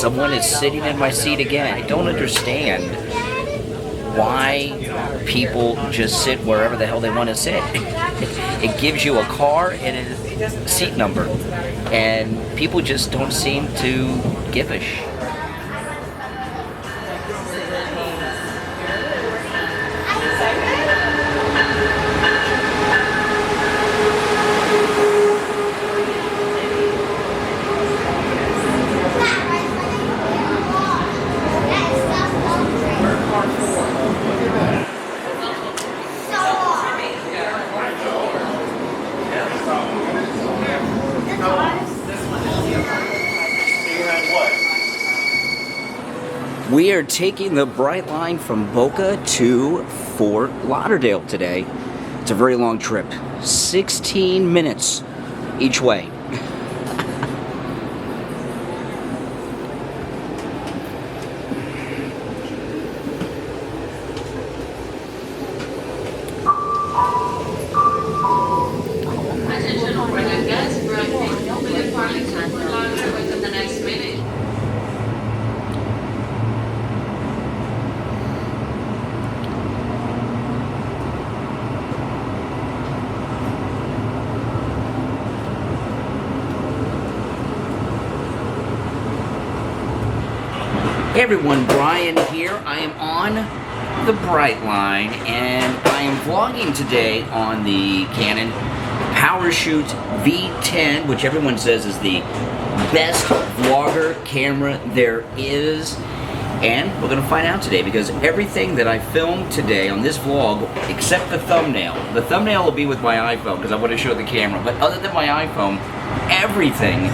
someone is sitting in my seat again. I don't understand why people just sit wherever the hell they want to sit. It gives you a car and a seat number, and people just don't seem to give a sh. We are taking the Brightline from Boca to Fort Lauderdale today. It's a very long trip, 16 minutes each way. Hey everyone, Brian here. I am on the Brightline and I am vlogging today on the Canon PowerShot V10, which everyone says is the best vlogger camera there is. And we're going to find out today because everything that I filmed today on this vlog, except the thumbnail will be with my iPhone because I want to show the camera, but other than my iPhone, everything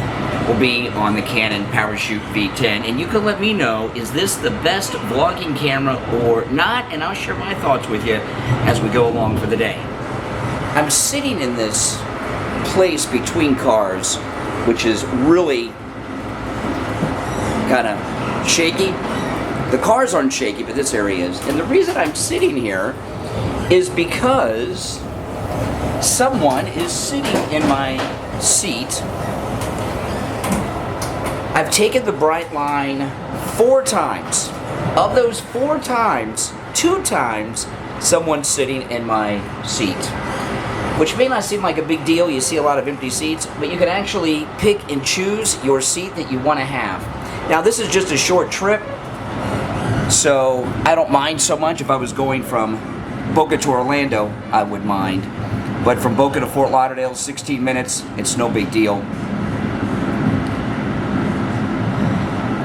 will be on the Canon PowerShot V10, and you can let me know, is this the best vlogging camera or not, and I'll share my thoughts with you as we go along for the day. I'm sitting in this place between cars, which is really kind of shaky. The cars aren't shaky, but this area is, and the reason I'm sitting here is because someone is sitting in my seat. I've taken the Brightline 4 times. Of those 4 times, 2 times, someone's sitting in my seat. Which may not seem like a big deal, you see a lot of empty seats, but you can actually pick and choose your seat that you want to have. Now this is just a short trip, so I don't mind so much. If I was going from Boca to Orlando, I would mind. But from Boca to Fort Lauderdale, 16 minutes, it's no big deal.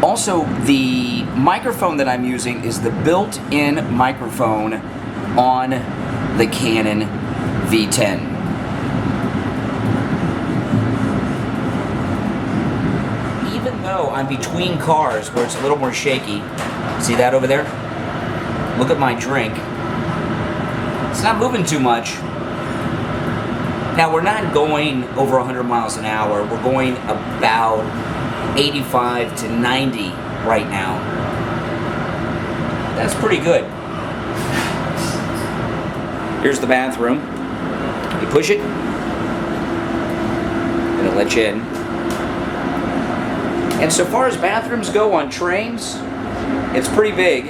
Also, the microphone that I'm using is the built-in microphone on the Canon V10. Even though I'm between cars where it's a little more shaky, see that over there? Look at my drink. It's not moving too much. Now, we're not going over 100 miles an hour. We're going about 85 to 90 right now. That's pretty good. Here's the bathroom. You push it, it'll let you in. And so far as bathrooms go on trains, it's pretty big.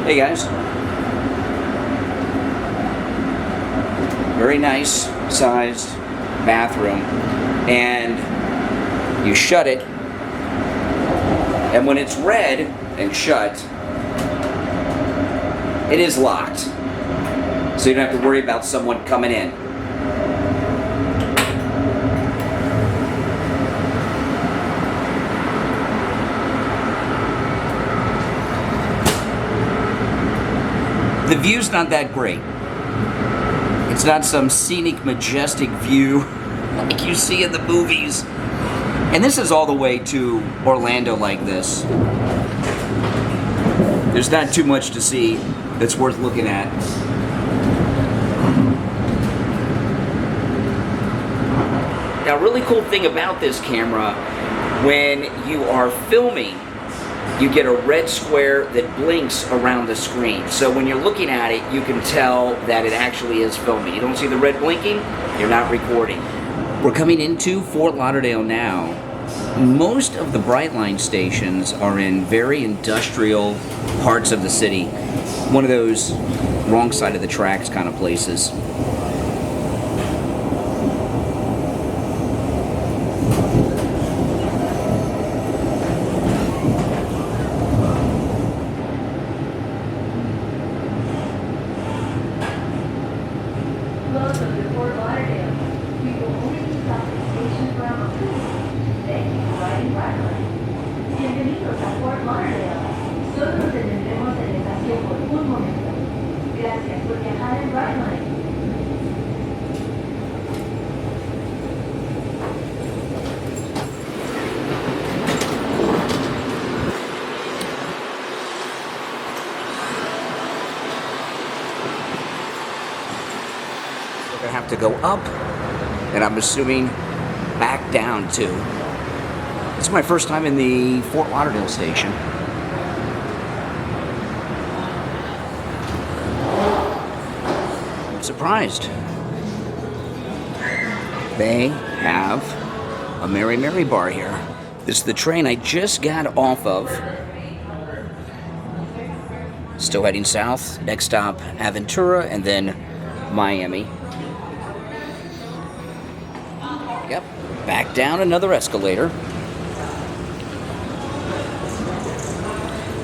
Hey guys. Very nice sized bathroom. And you shut it, and when it's red and shut, it is locked. So you don't have to worry about someone coming in. The view's not that great. It's not some scenic, majestic view like you see in the movies. And this is all the way to Orlando like this. There's not too much to see that's worth looking at. Now, a really cool thing about this camera, when you are filming, you get a red square that blinks around the screen. So when you're looking at it, you can tell that it actually is filming. You don't see the red blinking, you're not recording. We're coming into Fort Lauderdale now, Most of the Brightline stations are in very industrial parts of the city. One of those wrong side of the tracks kind of places. Welcome to Fort Lauderdale. We will only be stopping station ground. Thank you for riding Brightline. Bienvenidos a Fort Lauderdale. Solo nos detendremos en la estación por un momento. Gracias por viajar en Brightline. I have to go up, and I'm assuming back down too. It's my first time in the Fort Lauderdale station. I'm surprised. They have a Mary Mary bar here. This is the train I just got off of. Still heading south. Next stop, Aventura, and then Miami. Yep, back down another escalator.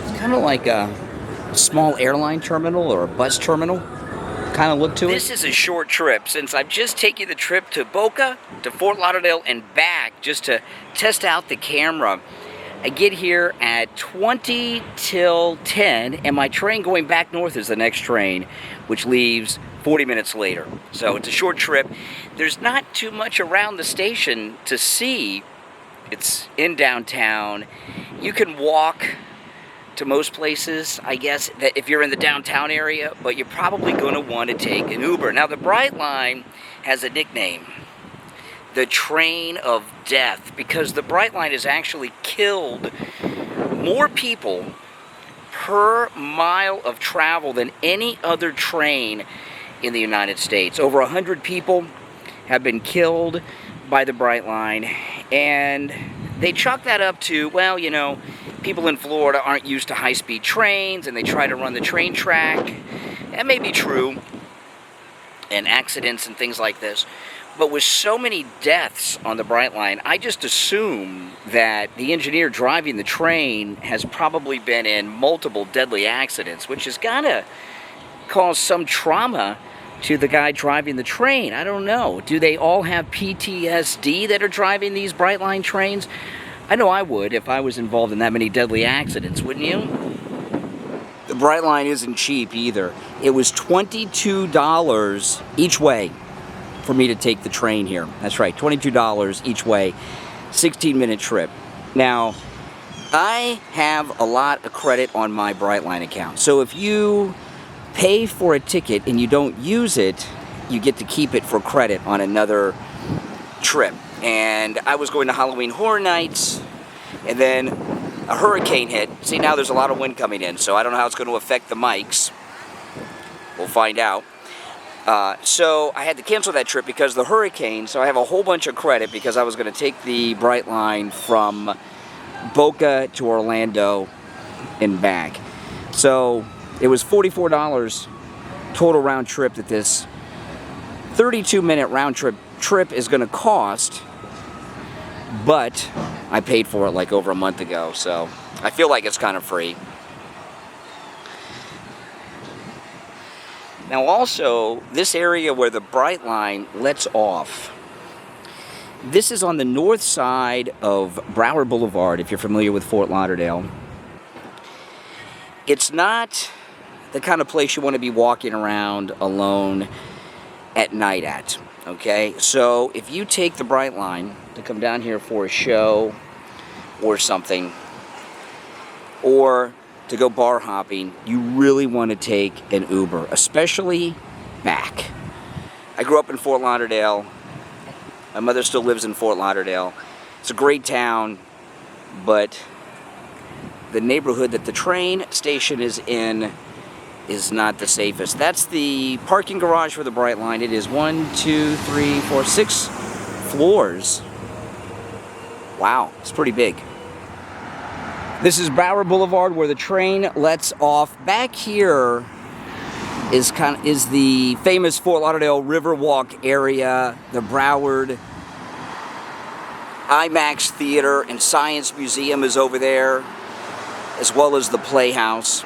It's kind of like a small airline terminal or a bus terminal kind of look to it. This is a short trip since I've just taken the trip to Boca, to Fort Lauderdale, and back just to test out the camera. I get here at 20 till 10, and my train going back north is the next train, which leaves 40 minutes later. So it's a short trip. There's not too much around the station to see. It's in downtown. You can walk to most places, I guess, that if you're in the downtown area, but you're probably going to want to take an Uber. Now, the Brightline has a nickname, the Train of Death, because the Brightline has actually killed more people per mile of travel than any other train in the United States. Over 100 people have been killed by the Brightline, and they chalk that up to, well, you know, people in Florida aren't used to high-speed trains, and they try to run the train track. That may be true, and accidents and things like this. But with so many deaths on the Brightline, I just assume that the engineer driving the train has probably been in multiple deadly accidents, which has got to cause some trauma to the guy driving the train. I don't know. Do they all have PTSD that are driving these Brightline trains? I know I would if I was involved in that many deadly accidents, wouldn't you? The Brightline isn't cheap either. It was $22 each way for me to take the train here. That's right, $22 each way, 16-minute trip. Now, I have a lot of credit on my Brightline account. So if you pay for a ticket and you don't use it, you get to keep it for credit on another trip. And I was going to Halloween Horror Nights, and then a hurricane hit. See, now there's a lot of wind coming in, so I don't know how it's going to affect the mics. We'll find out. So I had to cancel that trip because of the hurricane, so I have a whole bunch of credit because I was going to take the Brightline from Boca to Orlando and back. So it was $44 total round trip that this 32-minute round trip is going to cost, but I paid for it like over a month ago, so I feel like it's kind of free. Now also, this area where the Brightline lets off, this is on the north side of Broward Boulevard, if you're familiar with Fort Lauderdale. It's not the kind of place you want to be walking around alone at night at, okay? So if you take the Brightline to come down here for a show or something, or to go bar hopping, you really want to take an Uber, especially back. I grew up in Fort Lauderdale. My mother still lives in Fort Lauderdale. It's a great town, but the neighborhood that the train station is in is not the safest. That's the parking garage for the Brightline. It is 1, 2, 3, 4, 6 floors. Wow, it's pretty big. This is Broward Boulevard where the train lets off. Back here is the famous Fort Lauderdale Riverwalk area, the Broward IMAX Theater and Science Museum is over there, as well as the Playhouse.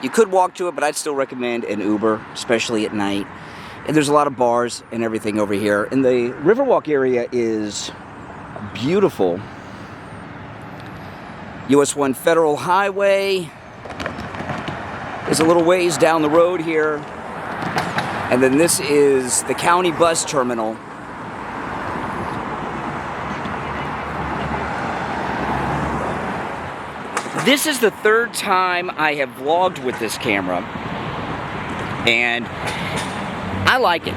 You could walk to it, but I'd still recommend an Uber, especially at night. And there's a lot of bars and everything over here. And the Riverwalk area is beautiful. US 1 Federal Highway is a little ways down the road here. And then this is the county bus terminal. This is the third time I have vlogged with this camera, and I like it.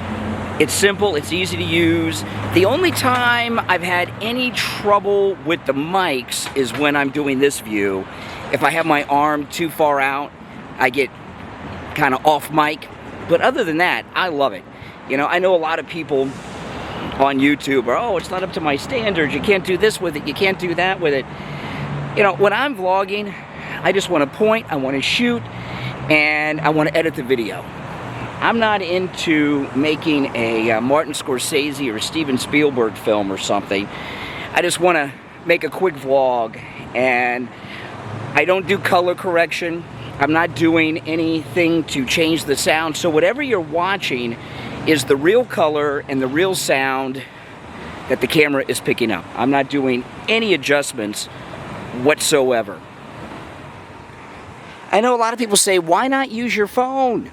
It's simple, it's easy to use. The only time I've had any trouble with the mics is when I'm doing this view. If I have my arm too far out, I get kind of off mic. But other than that, I love it. You know, I know a lot of people on YouTube are, oh, it's not up to my standards. You can't do this with it. You can't do that with it. You know, when I'm vlogging, I just want to point, I want to shoot, and I want to edit the video. I'm not into making a Martin Scorsese or Steven Spielberg film or something. I just want to make a quick vlog, and I don't do color correction. I'm not doing anything to change the sound, so whatever you're watching is the real color and the real sound that the camera is picking up. I'm not doing any adjustments whatsoever. I know a lot of people say, why not use your phone?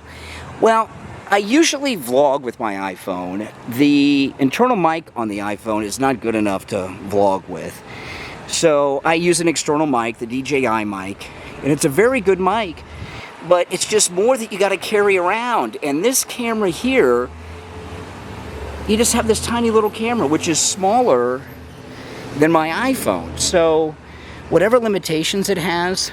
Well, I usually vlog with my iPhone. The internal mic on the iPhone is not good enough to vlog with. So I use an external mic, the DJI mic, and it's a very good mic, but it's just more that you got to carry around. And this camera here, you just have this tiny little camera, which is smaller than my iPhone. So whatever limitations it has,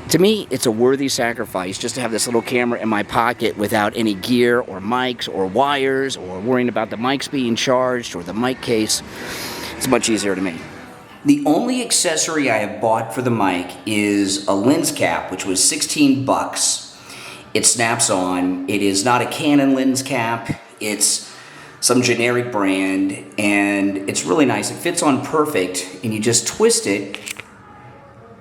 to me, it's a worthy sacrifice just to have this little camera in my pocket without any gear or mics or wires or worrying about the mics being charged or the mic case. It's much easier to me. The only accessory I have bought for the mic is a lens cap, which was 16 bucks. It snaps on. It is not a Canon lens cap. It's some generic brand, and it's really nice. It fits on perfect, and you just twist it,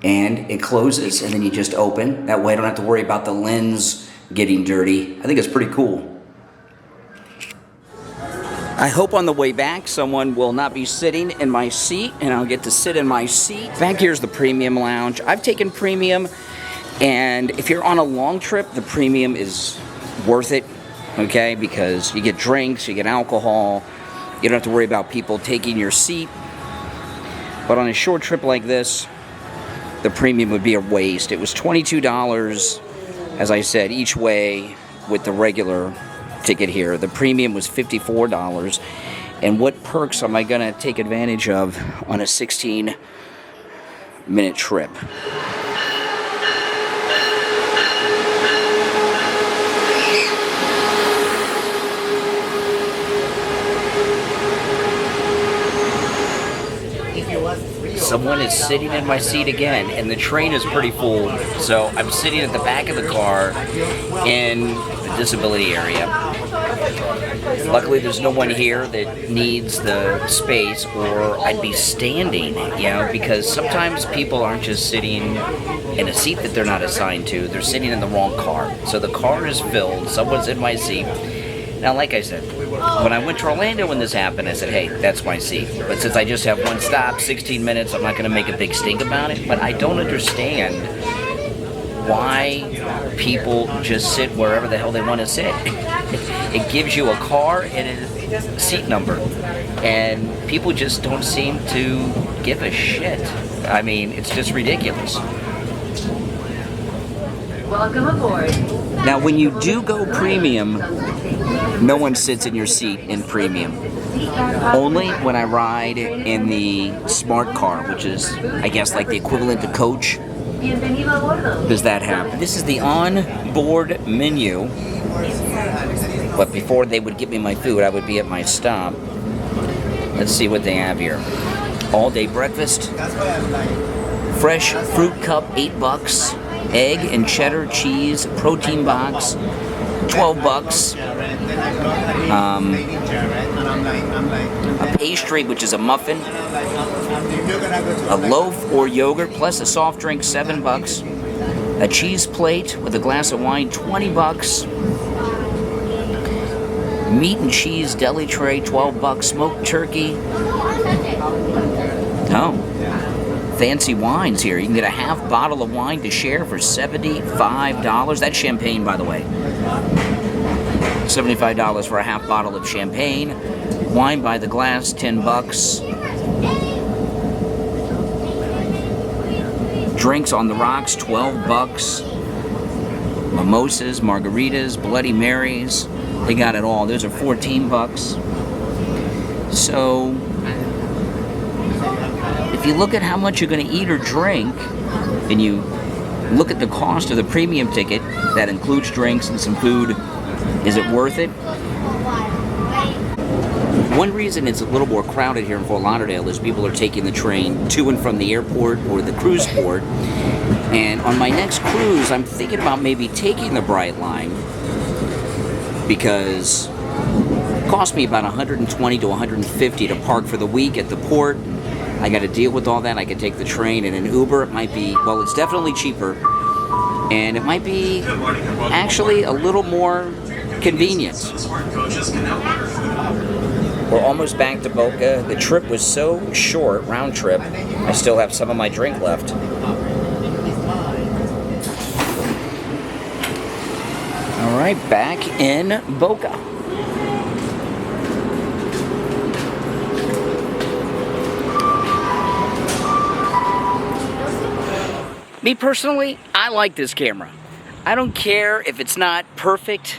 and it closes, and then you just open. That way I don't have to worry about the lens getting dirty. I think it's pretty cool. I hope on the way back someone will not be sitting in my seat, and I'll get to sit in my seat. Back here's the premium lounge. I've taken premium, and if you're on a long trip, the premium is worth it. Okay, because you get drinks, you get alcohol, you don't have to worry about people taking your seat. But on a short trip like this, the premium would be a waste. It was $22, as I said, each way with the regular ticket here. The premium was $54. And what perks am I going to take advantage of on a 16-minute trip? Someone is sitting in my seat again, and the train is pretty full, so I'm sitting at the back of the car in the disability area. Luckily, there's no one here that needs the space, or I'd be standing, you know, because sometimes people aren't just sitting in a seat that they're not assigned to, they're sitting in the wrong car. So the car is filled, someone's in my seat. Now, like I said, when I went to Orlando when this happened, I said, hey, that's my seat. But since I just have one stop, 16 minutes, I'm not going to make a big stink about it. But I don't understand why people just sit wherever the hell they want to sit. It gives you a car and a seat number. And people just don't seem to give a shit. I mean, it's just ridiculous. Welcome aboard. Now, when you do go premium, no one sits in your seat in premium. Only when I ride in the smart car, which is, I guess, like the equivalent to coach, does that happen. This is the on-board menu, but before they would give me my food, I would be at my stop. Let's see what they have here. All-day breakfast. Fresh fruit cup, $8. Egg and cheddar cheese protein box, $12. A pastry, which is a muffin. A loaf or yogurt plus a soft drink, $7. A cheese plate with a glass of wine, $20. Meat and cheese deli tray, $12. Smoked turkey. Oh. Fancy wines here. You can get a half bottle of wine to share for $75. That's champagne, by the way. $75 for a half bottle of champagne. Wine by the glass, $10. Drinks on the rocks, $12. Mimosas, margaritas, Bloody Marys. They got it all. Those are $14. So, if you look at how much you're going to eat or drink, and you look at the cost of the premium ticket, that includes drinks and some food, is it worth it? One reason it's a little more crowded here in Fort Lauderdale is people are taking the train to and from the airport or the cruise port. And on my next cruise, I'm thinking about maybe taking the Brightline, because it cost me about $120 to $150 to park for the week at the port. I got to deal with all that. I could take the train, and an Uber, it might be, well, it's definitely cheaper, and it might be actually a little more convenient. We're almost back to Boca. The trip was so short, round trip, I still have some of my drink left. All right, back in Boca. Me personally, I like this camera. I don't care if it's not perfect.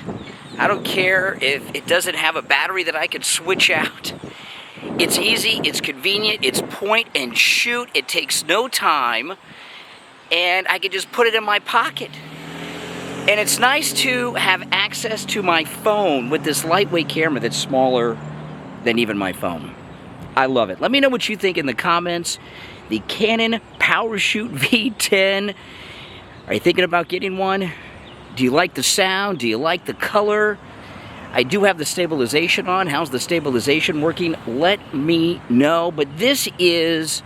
I don't care if it doesn't have a battery that I could switch out. It's easy, it's convenient, it's point and shoot. It takes no time, and I can just put it in my pocket. And it's nice to have access to my phone with this lightweight camera that's smaller than even my phone. I love it. Let me know what you think in the comments. The Canon PowerShot V10. Are you thinking about getting one? Do you like the sound? Do you like the color? I do have the stabilization on. How's the stabilization working? Let me know. But this is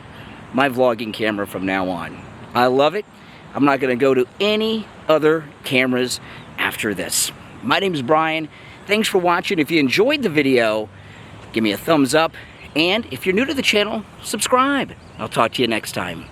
my vlogging camera from now on. I love it. I'm not going to go to any other cameras after this. My name is Brian. Thanks for watching. If you enjoyed the video, give me a thumbs up. And if you're new to the channel, subscribe. I'll talk to you next time.